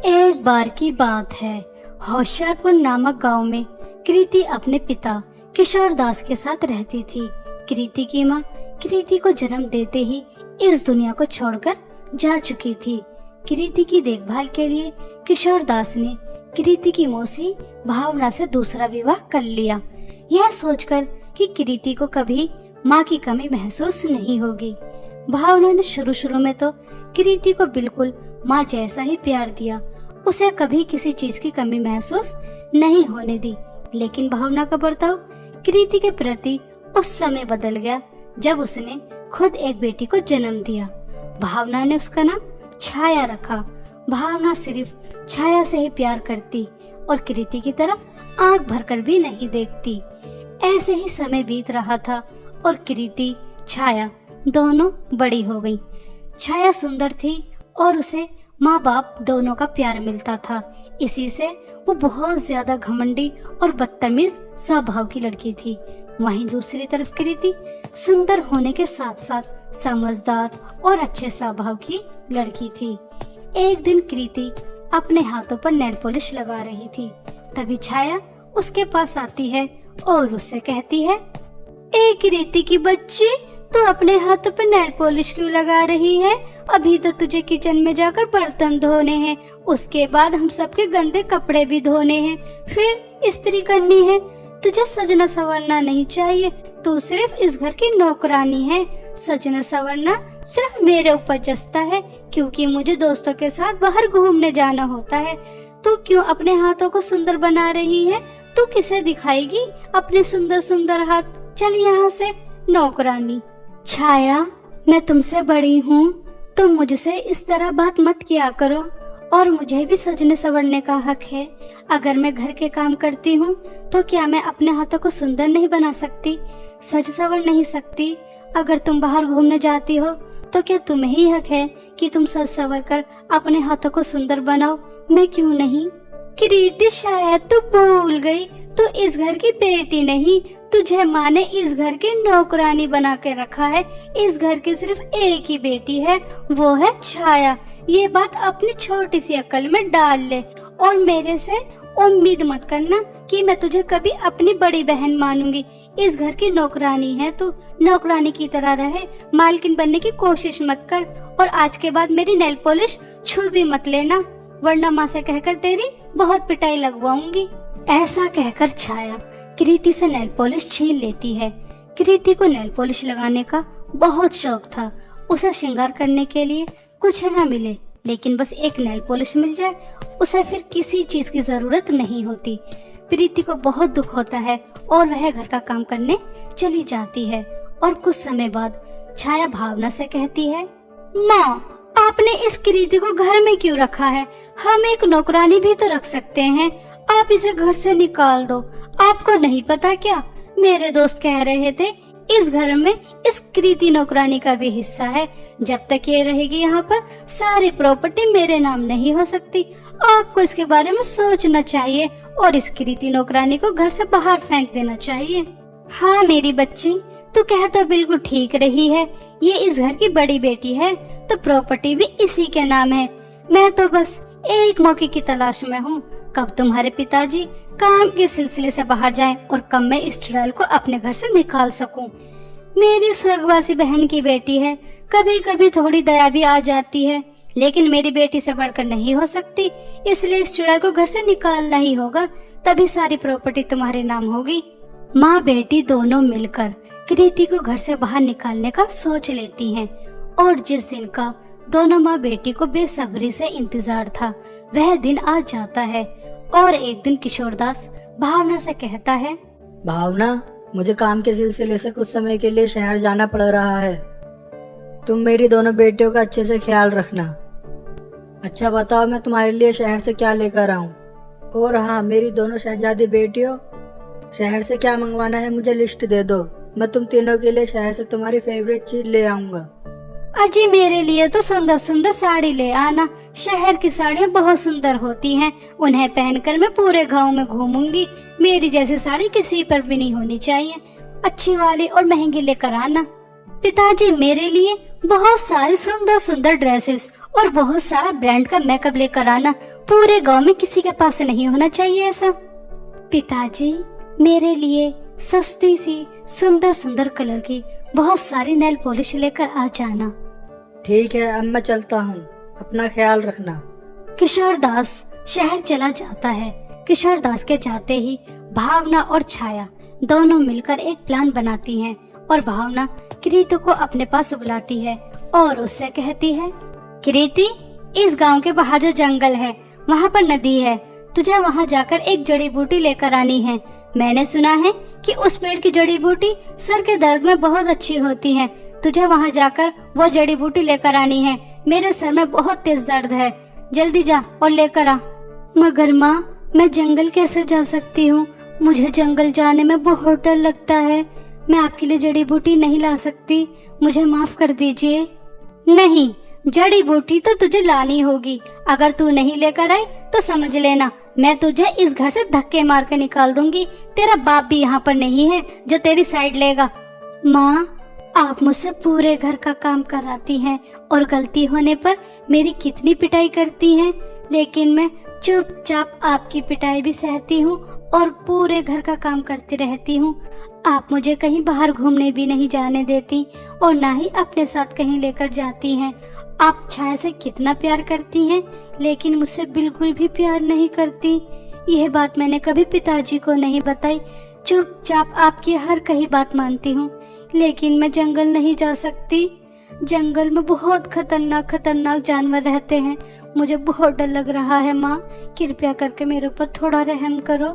एक बार की बात है, होशियारपुर नामक गांव में कृति अपने पिता किशोर दास के साथ रहती थी। कृति की मां कृति को जन्म देते ही इस दुनिया को छोड़कर जा चुकी थी। कृति की देखभाल के लिए किशोर दास ने कृति की मौसी भावना से दूसरा विवाह कर लिया, यह सोचकर कि कृति को कभी माँ की कमी महसूस नहीं होगी। भावना ने शुरू में तो कृति को बिल्कुल माँ जैसा ही प्यार दिया, उसे कभी किसी चीज की कमी महसूस नहीं होने दी। लेकिन भावना का बर्ताव कृति के प्रति उस समय बदल गया जब उसने खुद एक बेटी को जन्म दिया। भावना ने उसका नाम छाया रखा। भावना सिर्फ छाया से ही प्यार करती और कृति की तरफ आंख भरकर भी नहीं देखती। ऐसे ही समय बीत रहा था और कृति छाया दोनों बड़ी हो गई। छाया सुंदर थी और उसे माँ बाप दोनों का प्यार मिलता था, इसी से वो बहुत ज्यादा घमंडी और बदतमीज स्वभाव की लड़की थी। वहीं दूसरी तरफ कृति सुंदर होने के साथ साथ समझदार और अच्छे स्वभाव की लड़की थी। एक दिन कृति अपने हाथों पर नेल पॉलिश लगा रही थी, तभी छाया उसके पास आती है और उससे कहती है, ए कृति की बच्ची, तू अपने हाथों पर नेल पॉलिश क्यों लगा रही है? अभी तो तुझे किचन में जाकर बर्तन धोने हैं, उसके बाद हम सबके गंदे कपड़े भी धोने हैं, फिर इस्त्री करनी है। तुझे सजना संवरना नहीं चाहिए, तू सिर्फ इस घर की नौकरानी है। सजना संवरना सिर्फ मेरे ऊपर जचता है क्योंकि मुझे दोस्तों के साथ बाहर घूमने जाना होता है। तू क्यों अपने हाथों को सुंदर बना रही है? तू किसे दिखाएगी अपने सुंदर सुंदर हाथ? चल यहाँ से नौकरानी। छाया, मैं तुमसे बड़ी हूँ, तुम मुझसे इस तरह बात मत किया करो, और मुझे भी सजने संवरने का हक है। अगर मैं घर के काम करती हूँ तो क्या मैं अपने हाथों को सुंदर नहीं बना सकती, सज संवर नहीं सकती? अगर तुम बाहर घूमने जाती हो तो क्या तुम्हें ही हक है कि तुम सज संवर कर अपने हाथों को सुंदर बनाओ, मैं क्यों नहीं? कृति, शायद तू भूल गई, तू इस घर की बेटी नहीं, तुझे माँ ने इस घर की नौकरानी बना के रखा है। इस घर की सिर्फ एक ही बेटी है, वो है छाया। ये बात अपनी छोटी सी अकल में डाल ले और मेरे से उम्मीद मत करना कि मैं तुझे कभी अपनी बड़ी बहन मानूंगी। इस घर की नौकरानी है तू, नौकरानी की तरह रहे, मालकिन बनने की कोशिश मत कर। और आज के बाद मेरी नेल पॉलिश छू भी मत लेना, वरना माँ से कहकर तेरी बहुत पिटाई लगवाऊंगी। ऐसा कहकर छाया कृति से नेल पॉलिश छीन लेती है। कृति को नेल पॉलिश लगाने का बहुत शौक था। उसे श्रृंगार करने के लिए कुछ न मिले, लेकिन बस एक नेल पॉलिश मिल जाए, उसे फिर किसी चीज की जरूरत नहीं होती। कृति को बहुत दुख होता है और वह घर का काम करने चली जाती है। और कुछ समय बाद छाया भावना से कहती है, माँ, आपने इस कृति को घर में क्यों रखा है? हम एक नौकरानी भी तो रख सकते हैं, आप इसे घर से निकाल दो। आपको नहीं पता क्या? मेरे दोस्त कह रहे थे इस घर में इस कृति नौकरानी का भी हिस्सा है। जब तक ये रहेगी यहाँ पर सारी प्रॉपर्टी मेरे नाम नहीं हो सकती। आपको इसके बारे में सोचना चाहिए और इस कृति नौकरानी को घर से बाहर फेंक देना चाहिए। हाँ मेरी बच्ची, तू कह तो बिल्कुल ठीक रही है। ये इस घर की बड़ी बेटी है तो प्रॉपर्टी भी इसी के नाम है। मैं तो बस एक मौके की तलाश में हूँ, कब तुम्हारे पिताजी काम के सिलसिले से बाहर जाएं और कब मैं इस चुड़ैल को अपने घर से निकाल सकूं। मेरी स्वर्गवासी बहन की बेटी है, कभी कभी थोड़ी दया भी आ जाती है, लेकिन मेरी बेटी से बढ़कर नहीं हो सकती, इसलिए इस चुड़ैल को घर से निकालना ही होगा, तभी सारी प्रॉपर्टी तुम्हारे नाम होगी। माँ बेटी दोनों मिलकर कृति को घर से बाहर निकालने का सोच लेती हैं और जिस दिन का दोनों माँ बेटी को बेसब्री से इंतजार था वह दिन आ जाता है। और एक दिन किशोरदास भावना से कहता है, भावना, मुझे काम के सिलसिले से कुछ समय के लिए शहर जाना पड़ रहा है। तुम मेरी दोनों बेटियों का अच्छे से ख्याल रखना। अच्छा बताओ, मैं तुम्हारे लिए शहर से क्या लेकर आऊं? और हाँ, मेरी दोनों शहजादी बेटियों, शहर से क्या मंगवाना है मुझे लिस्ट दे दो, मैं तुम तीनों के लिए शहर से तुम्हारी फेवरेट चीज ले आऊंगा। अजी, मेरे लिए तो सुंदर सुंदर साड़ी ले आना। शहर की साड़ियाँ बहुत सुंदर होती हैं, उन्हें पहनकर मैं पूरे गांव में घूमूंगी। मेरी जैसी साड़ी किसी पर भी नहीं होनी चाहिए, अच्छी वाली और महंगी लेकर आना। पिताजी, मेरे लिए बहुत सारी सुंदर सुंदर ड्रेसेस और बहुत सारा ब्रांड का मेकअप लेकर आना पूरे गांव में किसी के पास नहीं होना चाहिए ऐसा। पिताजी, मेरे लिए सस्ती सी सुंदर सुंदर कलर की बहुत सारी नेल पॉलिश लेकर आ जाना। ठीक है, अब मैं चलता हूँ, अपना ख्याल रखना। किशोर दास शहर चला जाता है। किशोर दास के जाते ही भावना और छाया दोनों मिलकर एक प्लान बनाती हैं और भावना कृति को अपने पास बुलाती है और उससे कहती है, कृति, इस गांव के बाहर जो जंगल है वहाँ पर नदी है, तुझे वहाँ जाकर एक जड़ी बूटी लेकर आनी है। मैंने सुना है कि उस पेड़ की जड़ी बूटी सर के दर्द में बहुत अच्छी होती है। तुझे वहाँ जाकर वो जड़ी बूटी लेकर आनी है। मेरे सर में बहुत तेज दर्द है, जल्दी जा और लेकर आ। मगर माँ, मैं जंगल कैसे जा सकती हूँ? मुझे जंगल जाने में बहुत डर लगता है। मैं आपके लिए जड़ी बूटी नहीं ला सकती, मुझे माफ कर दीजिए। नहीं, जड़ी बूटी तो तुझे लानी होगी। अगर तू नहीं लेकर आई तो समझ लेना मैं तुझे इस घर से धक्के मार कर निकाल दूंगी। तेरा बाप भी यहाँ पर नहीं है जो तेरी साइड लेगा। माँ, आप मुझसे पूरे घर का काम कराती हैं और गलती होने पर मेरी कितनी पिटाई करती हैं, लेकिन मैं चुपचाप आपकी पिटाई भी सहती हूँ और पूरे घर का काम करती रहती हूँ। आप मुझे कहीं बाहर घूमने भी नहीं जाने देती और ना ही अपने साथ कहीं लेकर जाती हैं। आप छाया से कितना प्यार करती हैं, लेकिन मुझसे बिल्कुल भी प्यार नहीं करती। यह बात मैंने कभी पिताजी को नहीं बताई। चुपचाप आपकी हर कही बात मानती हूँ, लेकिन मैं जंगल नहीं जा सकती। जंगल में बहुत खतरनाक खतरनाक जानवर रहते हैं। मुझे बहुत डर लग रहा है माँ, कृपया करके मेरे ऊपर थोड़ा रहम करो।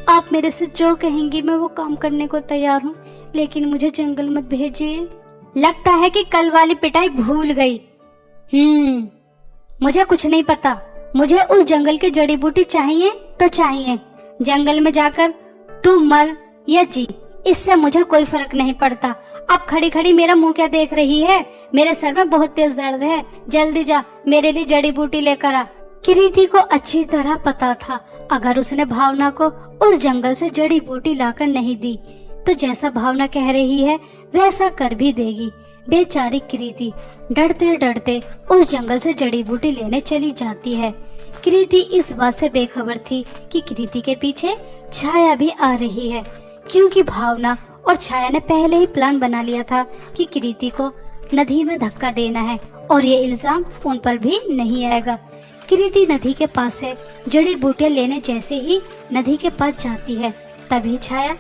आप मेरे से जो कहेंगी मैं वो काम करने को तैयार हूँ, लेकिन मुझे जंगल मत भेजिए। लगता है कि कल वाली पिटाई भूल गई। मुझे कुछ नहीं पता। मुझे उस जंगल की जड़ी बूटी चाहिए तो चाहिए। जंगल में जाकर तू मर या जी, इससे मुझे कोई फर्क नहीं पड़ता। अब खड़ी खड़ी मेरा मुंह क्या देख रही है? मेरे सर में बहुत तेज दर्द है, जल्दी जा मेरे लिए जड़ी बूटी लेकर आ। कृति को अच्छी तरह पता था अगर उसने भावना को उस जंगल से जड़ी बूटी लाकर नहीं दी तो जैसा भावना कह रही है वैसा कर भी देगी। बेचारी कृति डरते डरते उस जंगल से जड़ी बूटी लेने चली जाती है। कृति इस बात से बेखबर थी कि कृति के पीछे छाया भी आ रही है, क्योंकि भावना और छाया ने पहले ही प्लान बना लिया था कि कृति को नदी में धक्का देना है और ये इल्जाम उन पर भी नहीं आएगा। कृति नदी के पास से जड़ी बूटियां लेने जैसे ही नदी के पास जाती है, तभी छाया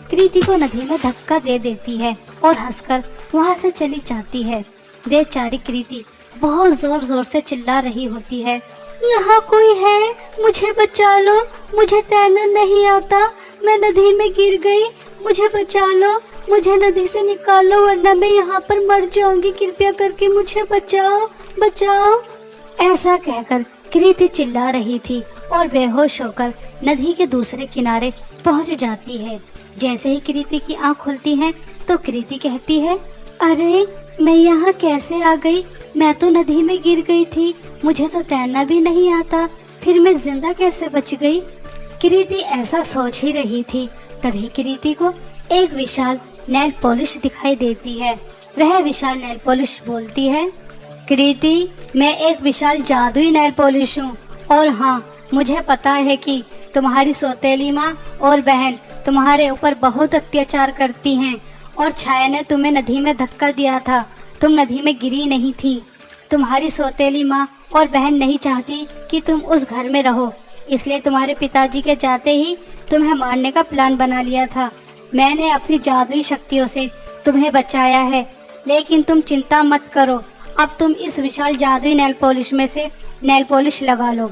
कृति को नदी में धक्का दे देती है और हंसकर वहां से चली जाती है। बेचारी कृति बहुत जोर जोर से चिल्ला रही होती है, यहाँ कोई है, मुझे बचा लो, मुझे तैरना नहीं आता, मैं नदी में गिर गई, मुझे बचा लो, मुझे नदी से निकालो वरना मैं यहाँ पर मर जाऊंगी, कृपया करके मुझे बचाओ बचाओ। ऐसा कहकर कृति चिल्ला रही थी और बेहोश होकर नदी के दूसरे किनारे पहुँच जाती है। जैसे ही कृति की आँख खुलती है तो कृति कहती है, अरे मैं यहाँ कैसे आ गई? मैं तो नदी में गिर गई थी, मुझे तो तैरना भी नहीं आता, फिर मैं जिंदा कैसे बच गई? कृति ऐसा सोच ही रही थी, तभी कृति को एक विशाल नेल पॉलिश दिखाई देती है। वह विशाल नेल पॉलिश बोलती है, कृति, मैं एक विशाल जादुई नेल पॉलिश हूँ और हाँ, मुझे पता है कि तुम्हारी सौतेली माँ और बहन तुम्हारे ऊपर बहुत अत्याचार करती हैं और छाया ने तुम्हें नदी में धक्का दिया था, तुम नदी में गिरी नहीं थी। तुम्हारी सौतेली माँ और बहन नहीं चाहती कि तुम उस घर में रहो, इसलिए तुम्हारे पिताजी के जाते ही तुम्हें मारने का प्लान बना लिया था। मैंने अपनी जादुई शक्तियों से तुम्हें बचाया है, लेकिन तुम चिंता मत करो, अब तुम इस विशाल जादुई नेल पॉलिश में से नेल पॉलिश लगा लो।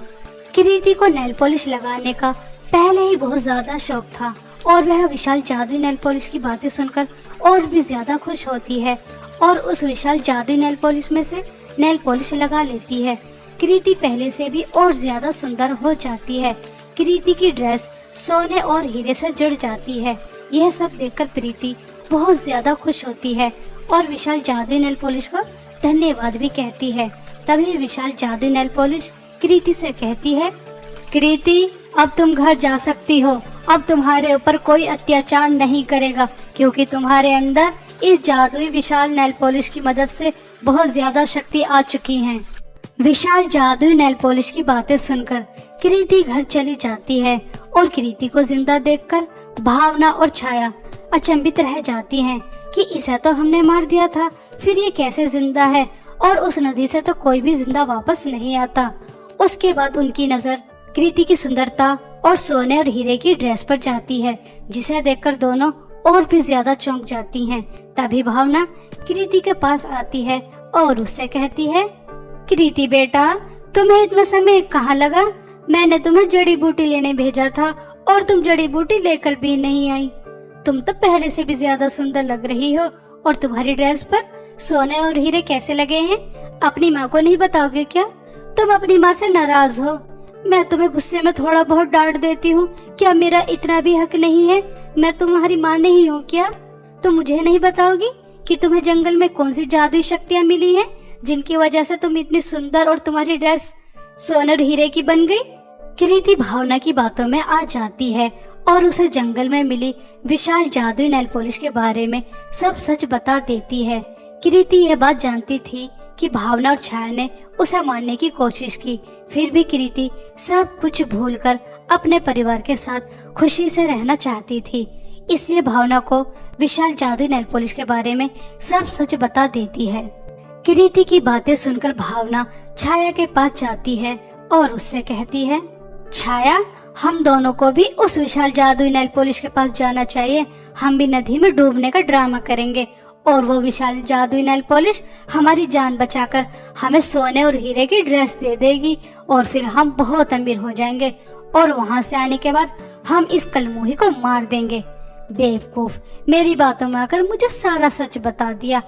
कृति को नेल पॉलिश लगाने का पहले ही बहुत ज्यादा शौक था और वह विशाल जादुई नेल पॉलिश की बातें सुनकर और भी ज्यादा खुश होती है और उस विशाल जादुई नेल पॉलिश में से नेल पॉलिश लगा लेती है। कृति पहले से भी और ज्यादा सुंदर हो जाती है। कृति की ड्रेस सोने और हीरे से जुड़ जाती है। यह सब देखकर प्रीति बहुत ज्यादा खुश होती है और विशाल जादुई नेल पॉलिश को धन्यवाद भी कहती है। तभी विशाल जादुई नेल पॉलिश कृति से कहती है, कृति, अब तुम घर जा सकती हो, अब तुम्हारे ऊपर कोई अत्याचार नहीं करेगा, क्योंकि तुम्हारे अंदर इस जादुई विशाल नेल पॉलिश की मदद से बहुत ज्यादा शक्ति आ चुकी है। विशाल जादुई नेल पॉलिश की बातें सुनकर कृति घर चली जाती है और कृति को जिंदा देखकर भावना और छाया अचंभित रह जाती हैं कि इसे तो हमने मार दिया था, फिर ये कैसे जिंदा है, और उस नदी से तो कोई भी जिंदा वापस नहीं आता। उसके बाद उनकी नजर कृति की सुंदरता और सोने और हीरे की ड्रेस पर जाती है, जिसे देखकर दोनों और भी ज्यादा चौंक जाती हैं। तभी भावना कृति के पास आती है और उससे कहती है, कृति बेटा, तुम्हें इतना समय कहाँ लगा? मैंने तुम्हें जड़ी बूटी लेने भेजा था और तुम जड़ी बूटी लेकर भी नहीं आई। तुम तो पहले से भी ज्यादा सुंदर लग रही हो, और तुम्हारी ड्रेस पर सोने और हीरे कैसे लगे हैं? अपनी माँ को नहीं बताओगे क्या? तुम अपनी माँ से नाराज हो। मैं तुम्हें गुस्से में थोड़ा बहुत डांट देती हूँ, क्या मेरा इतना भी हक नहीं है? मैं तुम्हारी माँ नहीं हूँ क्या? तुम मुझे नहीं बताओगी कि तुम्हें जंगल में कौन सी जादुई शक्तियाँ मिली हैं, जिनकी वजह से तुम इतनी सुंदर और तुम्हारी ड्रेस सोने और हीरे की बन गई? कृति भावना की बातों में आ जाती है और उसे जंगल में मिली विशाल जादुई नेल पॉलिश के बारे में सब सच बता देती है। कृति यह बात जानती थी कि भावना और छाया ने उसे मारने की कोशिश की, फिर भी कृति सब कुछ भूलकर अपने परिवार के साथ खुशी से रहना चाहती थी। इसलिए भावना को विशाल जादुई नेल पॉलिश के बारे में सब सच बता देती है। कृति की बातें सुनकर भावना छाया के पास जाती है और उससे कहती है, छाया, हम दोनों को भी उस विशाल जादुई नेल पॉलिश के पास जाना चाहिए। हम भी नदी में डूबने का ड्रामा करेंगे और वो विशाल जादुई नेल पॉलिश हमारी जान बचाकर हमें सोने और हीरे की ड्रेस दे देगी, और फिर हम बहुत अमीर हो जाएंगे, और वहाँ से आने के बाद हम इस कलमुही को मार देंगे। बेवकूफ, मेरी बातों में आकर मुझे सारा सच बता दिया।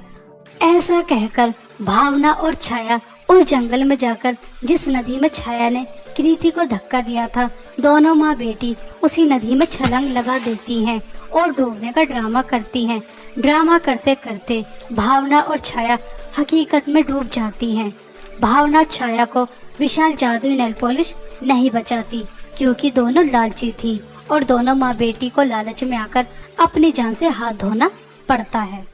ऐसा कहकर भावना और छाया उस जंगल में जाकर जिस नदी में छाया ने कृति को धक्का दिया था, दोनों माँ बेटी उसी नदी में छलांग लगा देती हैं और डूबने का ड्रामा करती हैं। ड्रामा करते करते भावना और छाया हकीकत में डूब जाती हैं। भावना और छाया को विशाल जादुई नेल पॉलिश नहीं बचाती, क्योंकि दोनों लालची थी और दोनों माँ बेटी को लालच में आकर अपनी जान से हाथ धोना पड़ता है।